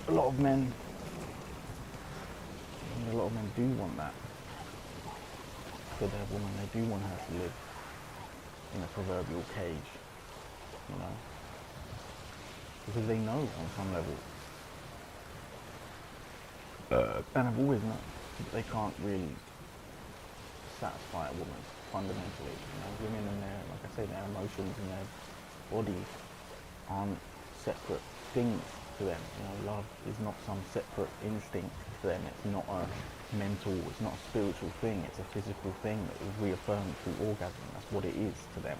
a lot of men, do want that for their woman. They do want her to live in a proverbial cage, you know, because they know on some level, and have always known, that they can't really satisfy a woman fundamentally. You know, women and their, like I say, their emotions and their body aren't separate things to them. You know, love is not some separate instinct to them. It's not a mental, it's not a spiritual thing. It's a physical thing that is reaffirmed through orgasm. That's what it is to them.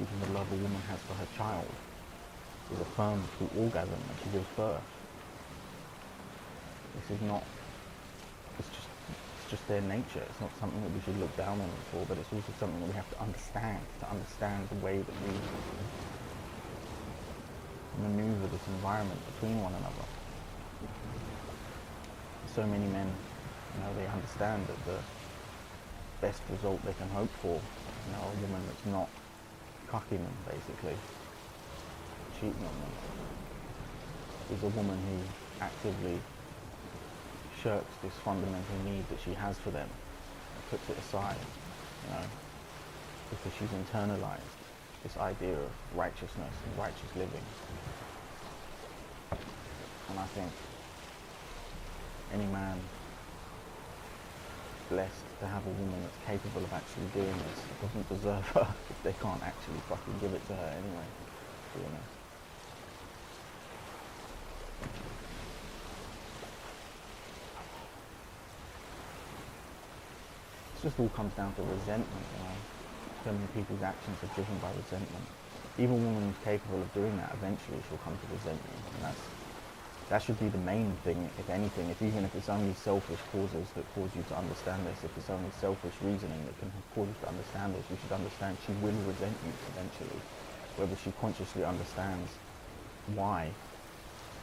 Even the love a woman has for her child is affirmed through orgasm when she gives birth. This is not, it's just their nature. It's not something that we should look down on them for, but it's also something that we have to understand the way that we maneuver this environment between one another. So many men, you know, they understand that the best result they can hope for, you know, a woman that's not cucking them, basically, cheating on them, is a woman who actively shirks this fundamental need that she has for them and puts it aside, you know, because she's internalized this idea of righteousness and righteous living. And I think any man blessed to have a woman that's capable of actually doing this doesn't deserve her if they can't actually fucking give it to her anyway, to be honest. It just all comes down to resentment, you know. So many people's actions are driven by resentment. Even a woman who's capable of doing that, eventually she'll come to resent you. And that should be the main thing, if anything. Even if it's only selfish causes that cause you to understand this, if it's only selfish reasoning that can cause you to understand this, you should understand she will resent you eventually. Whether she consciously understands why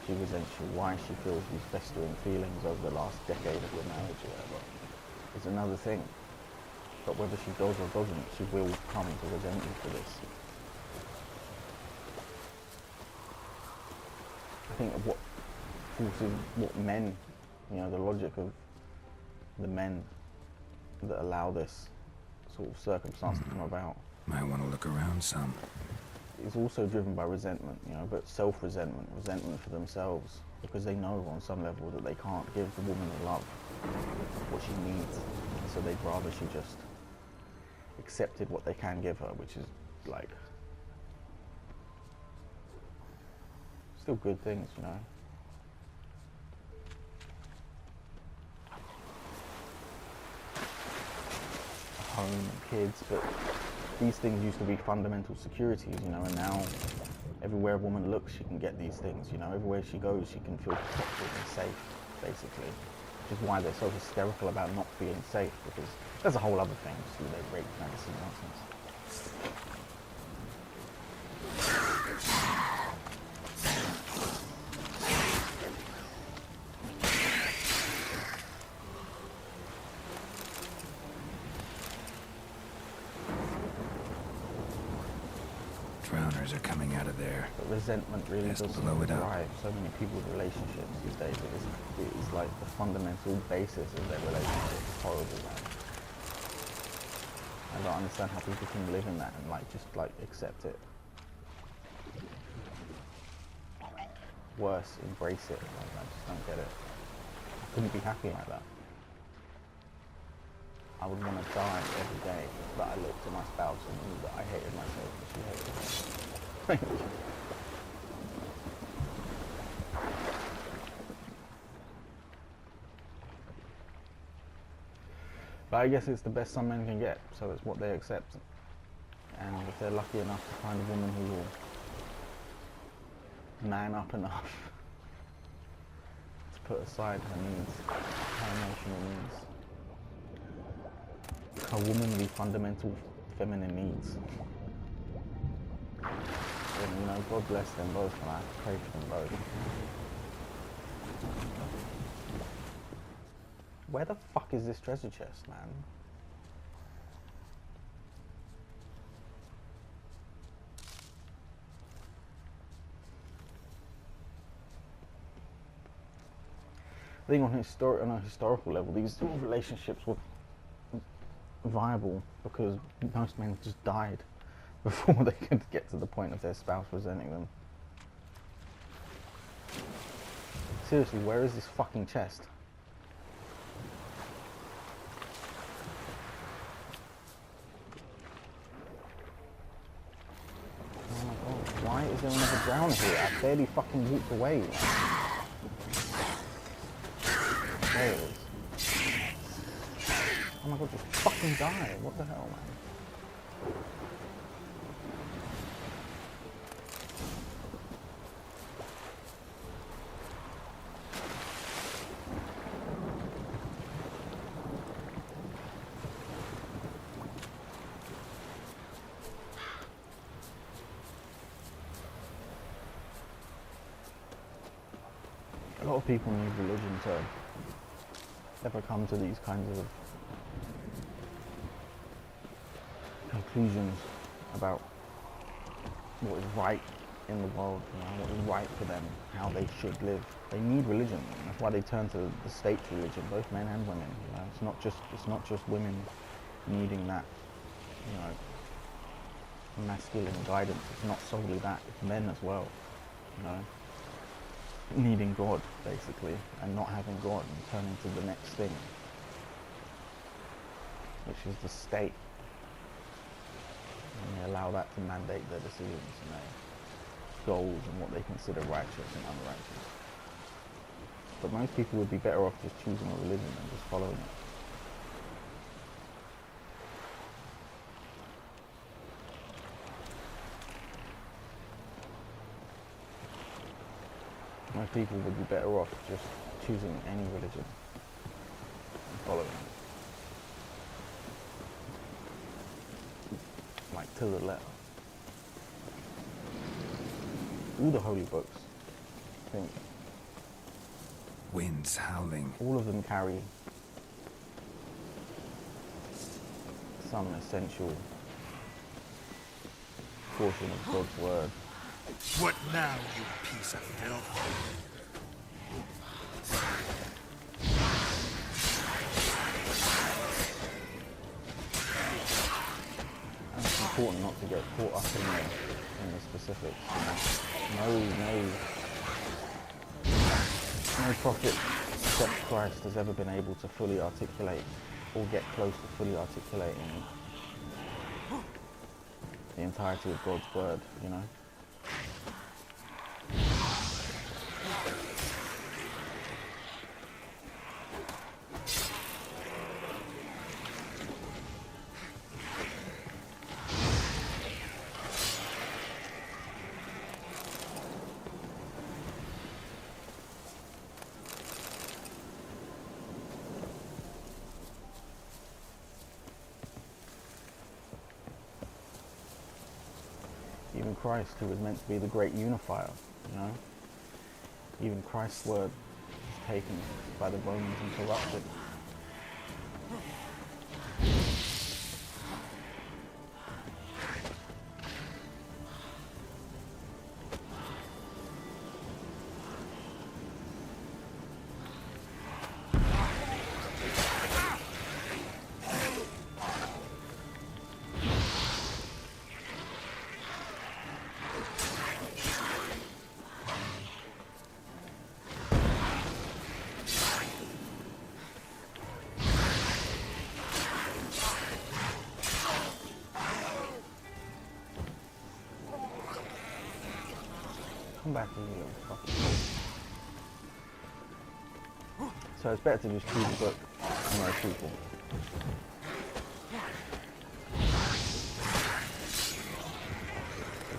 she resents you, why she feels these festering feelings over the last decade of your marriage or whatever, is another thing. But whether she does or doesn't, she will come to resent you for this. I think what men, you know, the logic of the men that allow this sort of circumstance to come about. Might want to look around some. Is also driven by resentment, you know, but self-resentment, resentment for themselves, because they know on some level that they can't give the woman the love, what she needs, and so they'd rather she just accepted what they can give her, which is like still good things, you know. A home and kids, but these things used to be fundamental securities, you know, and now everywhere a woman looks, she can get these things, you know. Everywhere she goes, she can feel protected and safe, basically. Which is why they're so hysterical about not feeling safe, because there's a whole other thing, just their rape fantasy nonsense. Drowners are coming out of there. But resentment really Best does blow it up. drive so many people's relationships these days. It is like the fundamental basis of their relationship. It's horrible, man. I don't understand how people can live in that and like just like accept it. Worse, embrace it. Like, I just don't get it. I couldn't be happy like that. I would want to die every day that I looked at my spouse and knew that I hated myself and she hated me. But I guess it's the best some men can get, so it's what they accept. And if they're lucky enough to find a woman who will man up enough to put aside her needs, her emotional needs, her womanly fundamental feminine needs, then, you know, God bless them both, and I pray for them both. Where the fuck is this treasure chest, man? I think on a historical level, these sort of relationships were viable because most men just died before they could get to the point of their spouse resenting them. Seriously, where is this fucking chest? Oh my god, why is there another drowner here? I barely fucking walked away. There it is. Oh my god, just fucking die. What the hell, man? A lot of people need religion to ever come to these kinds of conclusions about what is right in the world, what is right for them, how they should live. They need religion. That's why they turn to the state's religion, both men and women. It's not just women needing that, masculine guidance. It's not solely that. It's men as well, needing God basically, and not having God and turning to the next thing, which is the state. And they allow that to mandate their decisions and their goals and what they consider righteous and unrighteous. But most people would be better off just choosing a religion and just following it. Most people would be better off just choosing any religion and following it. Like to the letter. All the holy books, I think, Winds howling. all of them carry some essential portion of God's word. What now, you piece of filth? And it's important not to get caught up in the specifics. No prophet except Christ has ever been able to fully articulate or get close to fully articulating the entirety of God's word, Even Christ, who was meant to be the great unifier, even Christ's word is taken by the Romans and corrupted. Come back here, you little fucking. So it's better to just choose a book for most people.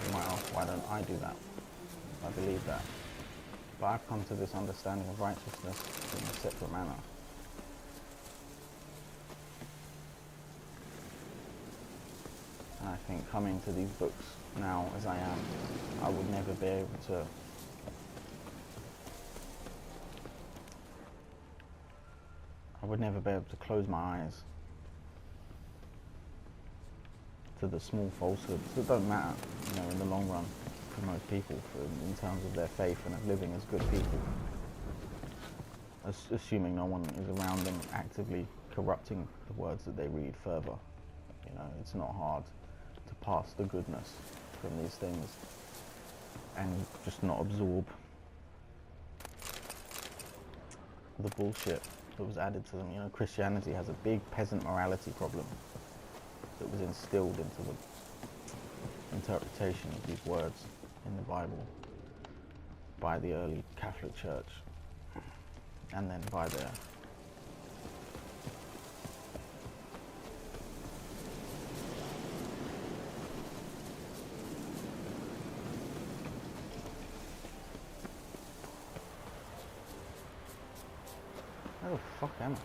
You might ask, why don't I do that? I believe that. But I've come to this understanding of righteousness in a separate manner. And I think coming to these books now as I am, I would never be able to close my eyes to the small falsehoods that don't matter, in the long run for most people, in terms of their faith and of living as good people. assuming no one is around them actively corrupting the words that they read further. You know, it's not hard to pass the goodness from these things and just not absorb the bullshit that was added to them. You know, Christianity has a big peasant morality problem that was instilled into the interpretation of these words in the Bible by the early Catholic Church, and then by their where the fuck am I?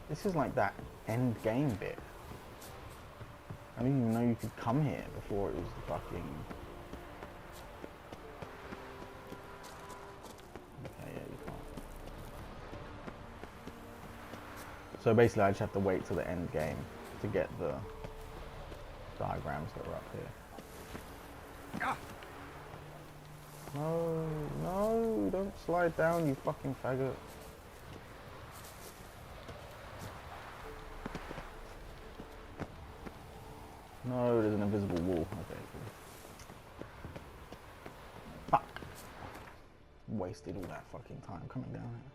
This is like that end game bit. I didn't even know you could come here before it was the fucking... Okay, yeah, you can't. So basically I just have to wait till the end game to get the diagrams that are up here. No, no, don't slide down, you fucking faggot. No, there's an invisible wall. Okay, cool. Fuck. Wasted all that fucking time coming down here.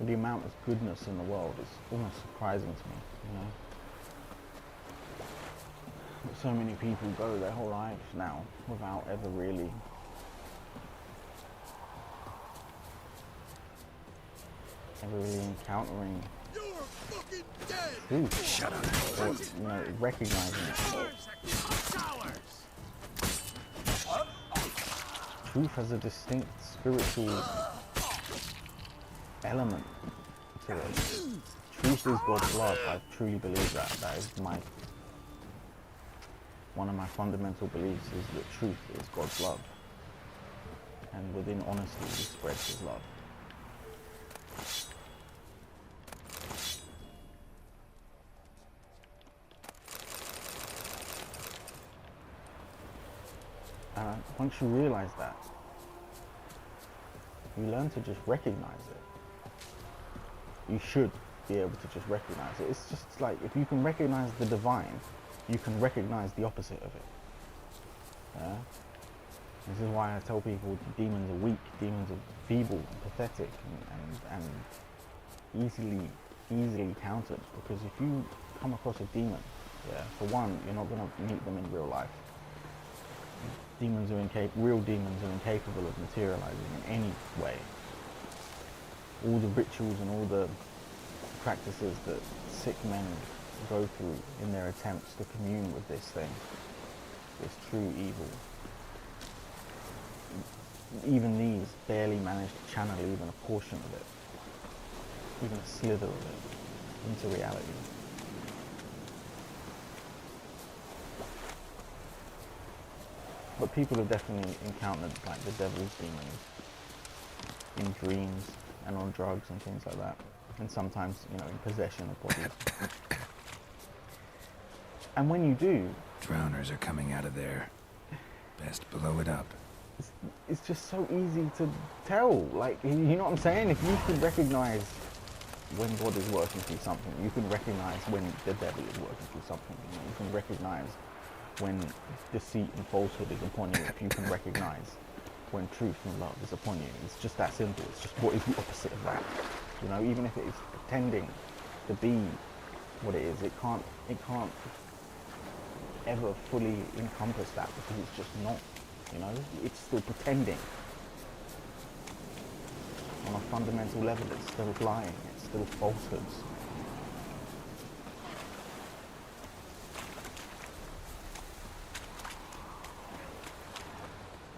The amount of goodness in the world is almost surprising to me, you know. But so many people go their whole lives now without ever really encountering truth. Shut up. Or, you know, recognizing it. Truth has a distinct spiritual element to it. Truth is God's love. I truly believe that. That is one of my fundamental beliefs, is that truth is God's love. And within honesty, He spreads His love. And once you realize that, you learn to just recognize it. You should be able to just recognize it. It's just like, if you can recognize the divine, you can recognize the opposite of it. Yeah? This is why I tell people demons are weak, demons are feeble, pathetic, and easily countered. Because if you come across a demon, yeah, for one, you're not going to meet them in real life. Real demons are incapable of materializing in any way. All the rituals and all the practices that sick men go through in their attempts to commune with this thing, this true evil, even these barely manage to channel even a portion of it, even a slither of it, into reality. But people have definitely encountered like the devil's demons in dreams and on drugs and things like that, and sometimes, you know, in possession of bodies. And when you do, Drowners are coming out of there. Best blow it up. it's just so easy to tell. Like, you know what I'm saying? If you can recognize when God is working through something, you can recognize when the devil is working through something. You know, you can recognize when deceit and falsehood is upon you. If you can recognize when truth and love is upon you. It's just that simple. It's just what is the opposite of that. You know, even if it is pretending to be what it is, it can't ever fully encompass that, because it's just not. you know? It's still pretending. On a fundamental level, it's still lying, it's still falsehoods.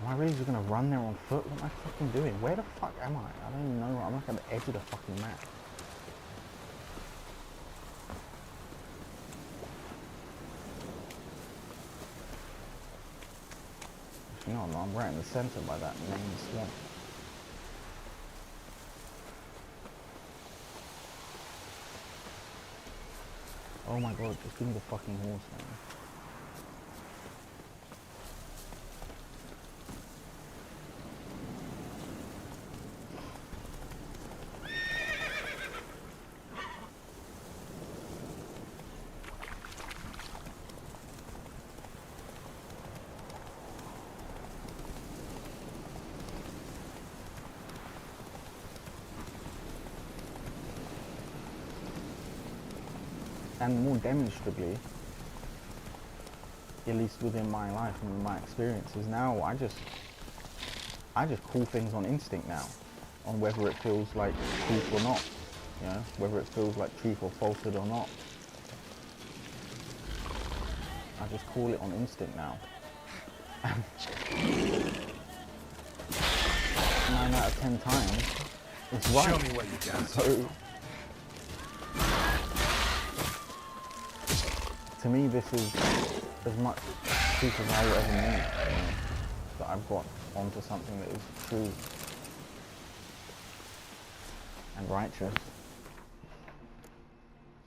Am I really just gonna run there on foot? What am I fucking doing? Where the fuck am I? I don't even know. I'm like at the edge of the fucking map. You know, I'm right in the center by that main swamp. Oh my god, just give me the fucking horse, man. And more demonstrably, at least within my life and my experiences now, I just call things on instinct now, on whether it feels like truth or not, you know, whether it feels like truth or falsehood or not. I just call it on instinct now. 9 out of 10 times, it's right. Show me what you got. So, to me, this is as much truth as I will ever need, you know, that I've got onto something that is true and righteous,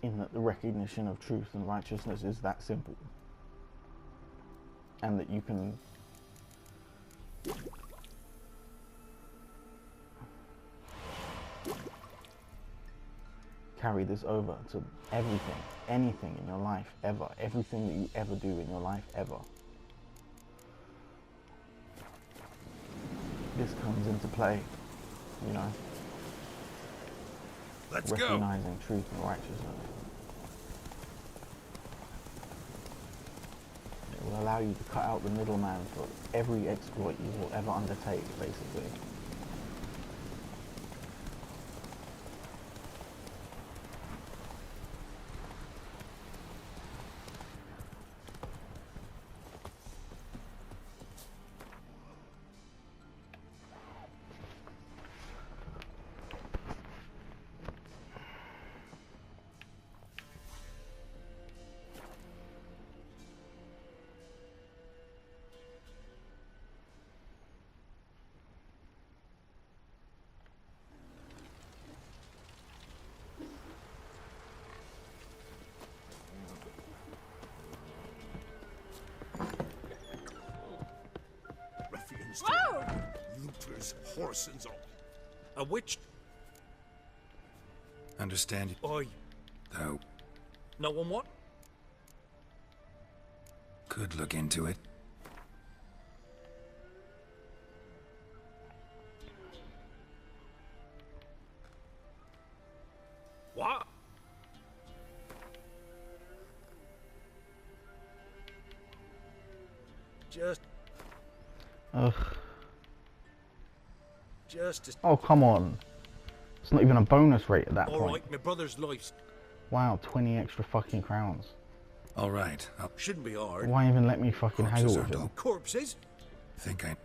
in that the recognition of truth and righteousness is that simple, and that you can carry this over to everything, anything in your life ever, everything that you ever do in your life ever. This comes into play, you know, Let's go. recognizing truth and righteousness. It will allow you to cut out the middleman for every exploit you will ever undertake, basically. Ruffians, Whoa! looters, horse and all. A witch? Understand? Oi. Though, No one what? could look into it. What? Ugh. Just as... Oh, come on. It's not even a bonus rate at that point. Alright, my brother's life's... Wow, 20 extra fucking crowns. All right, I'll Shouldn't be hard. Why even let me fucking haggle Corpses with aren't him? all- Corpses? think I...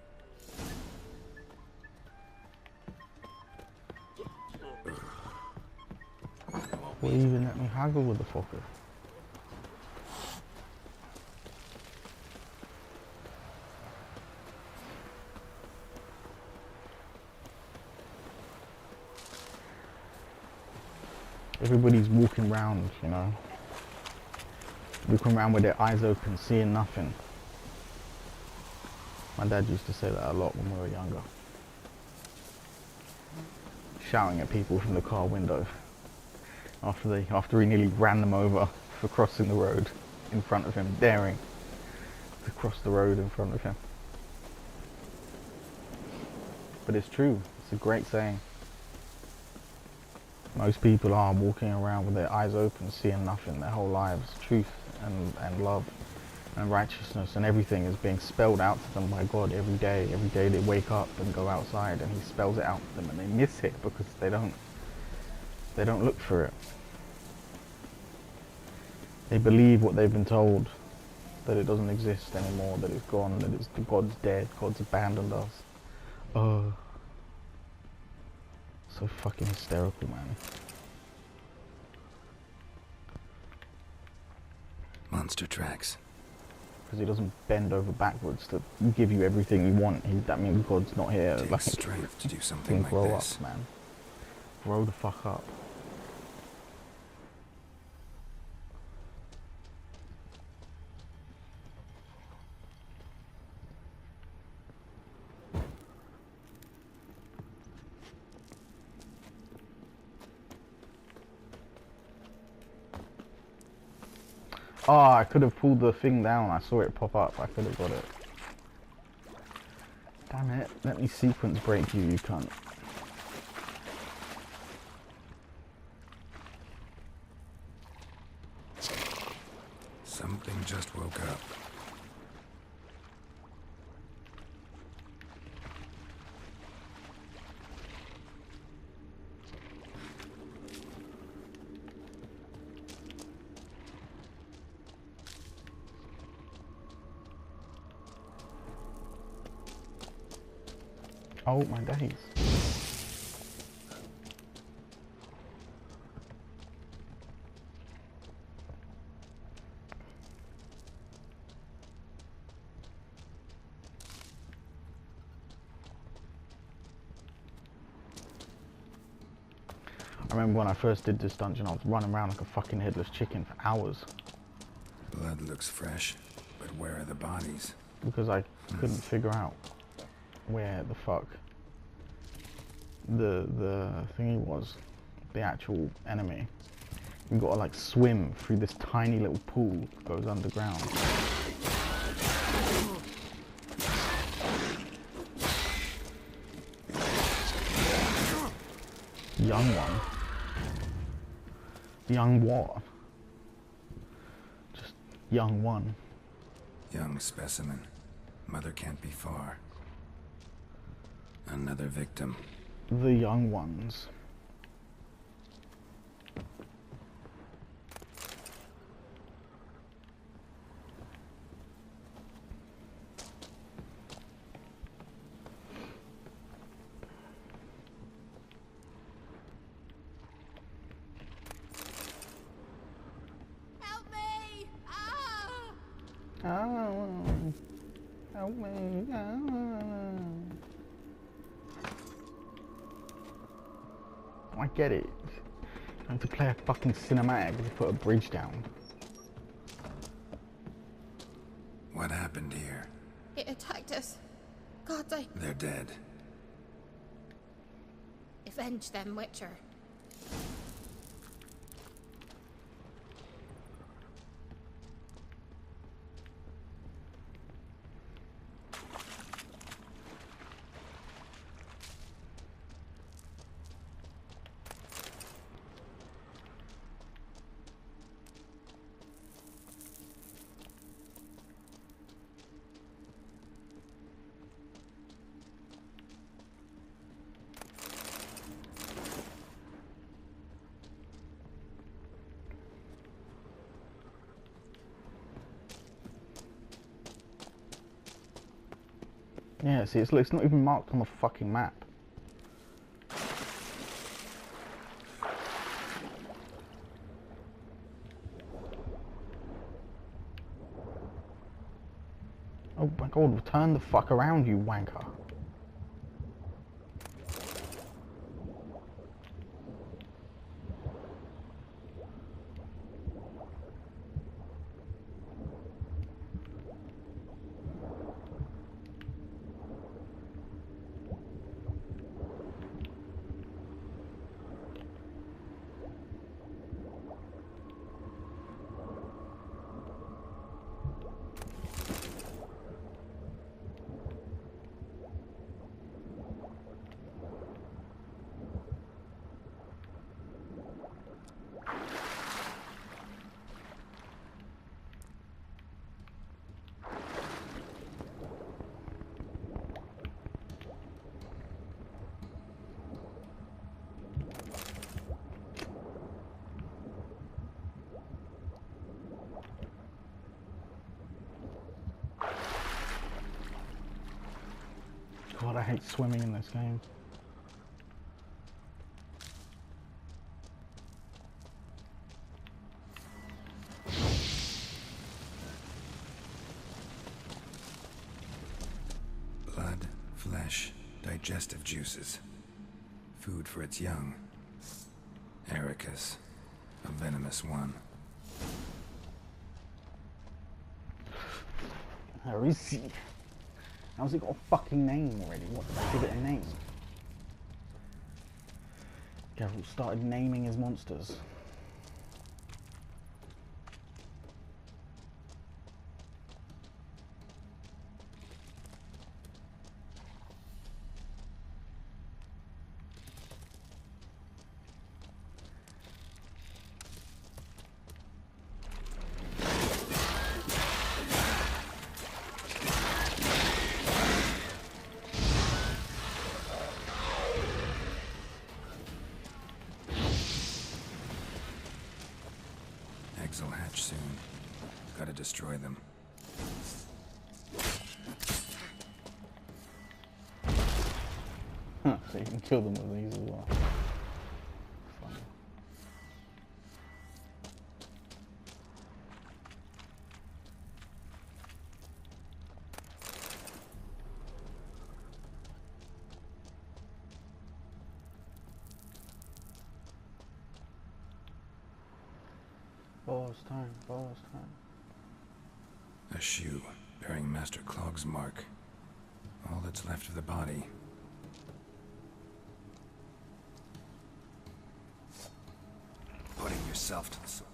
Why even let me haggle with the fucker? Everybody's walking around, you know, walking around with their eyes open, seeing nothing. My dad used to say that a lot when we were younger. Shouting at people from the car window after he nearly ran them over for crossing the road in front of him, daring to cross the road in front of him. But it's true, it's a great saying. Most people are walking around with their eyes open, seeing nothing their whole lives. Truth and love and righteousness and everything is being spelled out to them by God every day. Every day they wake up and go outside and he spells it out to them, and they miss it because they don't look for it. They believe what they've been told, that it doesn't exist anymore, that it's gone, that it's God's dead, God's abandoned us. Oh, so fucking hysterical, man. Monster tracks. Because he doesn't bend over backwards to give you everything you want. That means God's not here. Takes Like, strength to do something like grow this. up, man. Grow the fuck up. Oh, I could have pulled the thing down. I saw it pop up. I could have got it. Damn it. Let me sequence break you, you cunt. Something just woke up. Oh my days. I remember when I first did this dungeon, I was running around like a fucking headless chicken for hours. Blood looks fresh, but where are the bodies? Because I couldn't figure out where the fuck the thingy was, the actual enemy. You gotta like swim through this tiny little pool that goes underground. Young one. Young what? Just young one. Young specimen. Mother can't be far. Another victim. The young ones. Help me! Ah! Oh, help me. I get it. You have to play a fucking cinematic to put a bridge down. What happened here? It attacked us. God, They're dead. avenge them, Witcher. Yeah, see, it's not even marked on the fucking map. Oh my god, turn the fuck around, you wanker. God, I hate swimming in this game. Blood, flesh, digestive juices. Food for its young. Ericus, a venomous one. Heresy. How's it got a fucking name already? What did I give it a name? Geralt started naming his monsters. Eggs will hatch soon. Gotta destroy them. Huh, so you can kill them with these as well. Funny. Boss time, boss time. A shoe bearing Master Clog's mark. All that's left of the body. Putting yourself to the sword.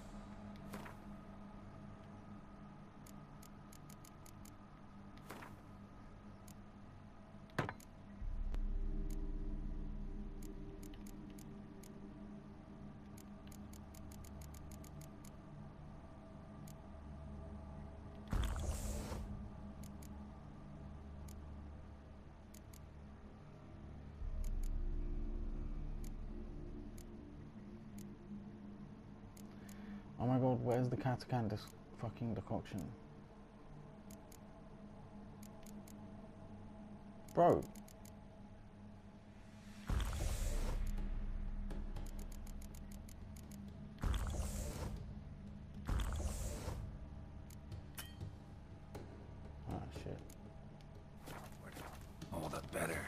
Oh my god, where's the Katakan fucking decoction? Bro. Ah, shit. All the better.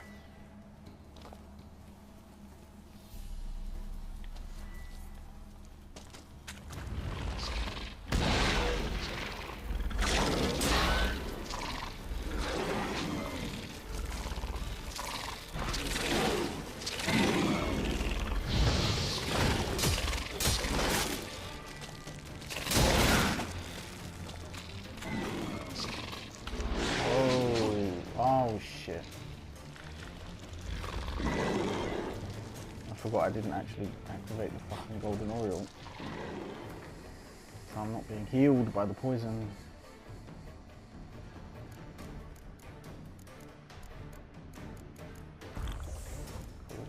Oh shit. I forgot I didn't actually activate the fucking golden Oriole. So I'm not being healed by the poison. Cool.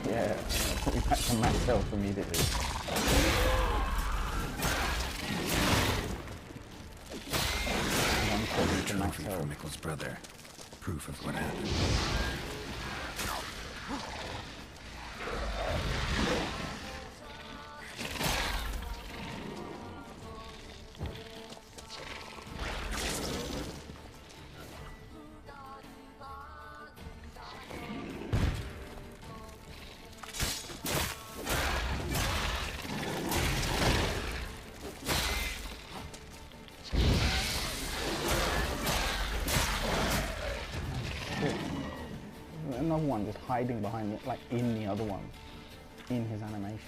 Yeah, put me back to max health immediately. A trophy for Mikkel's brother. Proof of what happened. Another one just hiding behind it, like in the other one, in his animation.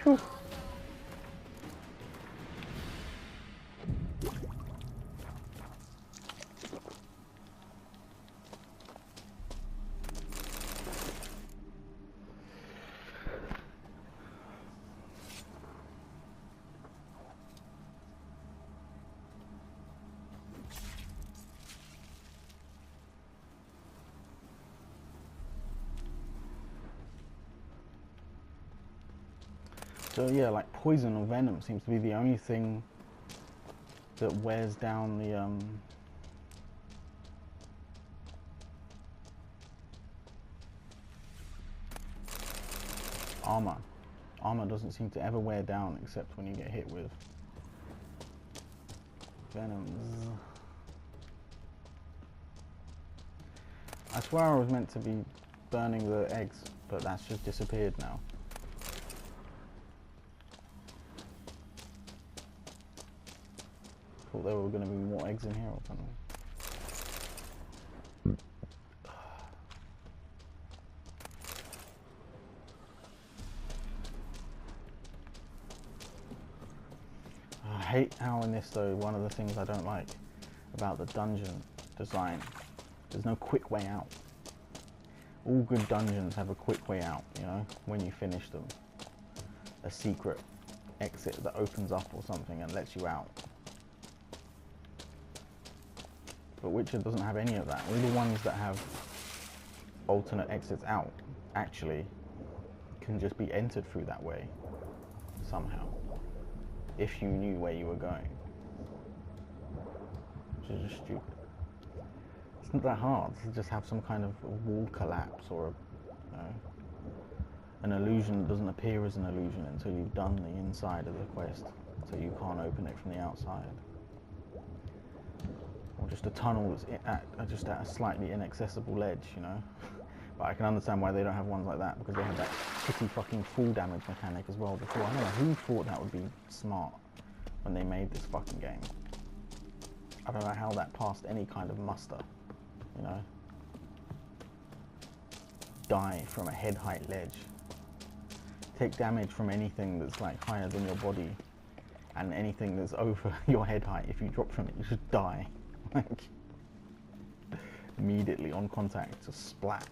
Whew. So yeah, like poison or venom seems to be the only thing that wears down the armor. Armor doesn't seem to ever wear down except when you get hit with venoms. I swear I was meant to be burning the eggs, but that's just disappeared now. Thought there were going to be more eggs in here or something. I hate how in this though, one of the things I don't like about the dungeon design, there's no quick way out. All good dungeons have a quick way out, you know, when you finish them. A secret exit that opens up or something and lets you out. But Witcher doesn't have any of that. All the ones that have alternate exits out actually can just be entered through that way somehow, if you knew where you were going. Which is just stupid. It's not that hard to just have some kind of wall collapse or you know, an illusion that doesn't appear as an illusion until you've done the inside of the quest, so you can't open it from the outside. Or just a tunnel that's just at a slightly inaccessible ledge, you know. But I can understand why they don't have ones like that, because they had that shitty fucking fall damage mechanic as well before. I don't know who thought that would be smart when they made this fucking game. I don't know how that passed any kind of muster, you know. Die from a head height ledge. Take damage from anything that's like higher than your body, and anything that's over your head height. If you drop from it, you should die. Like, immediately on contact, just splat.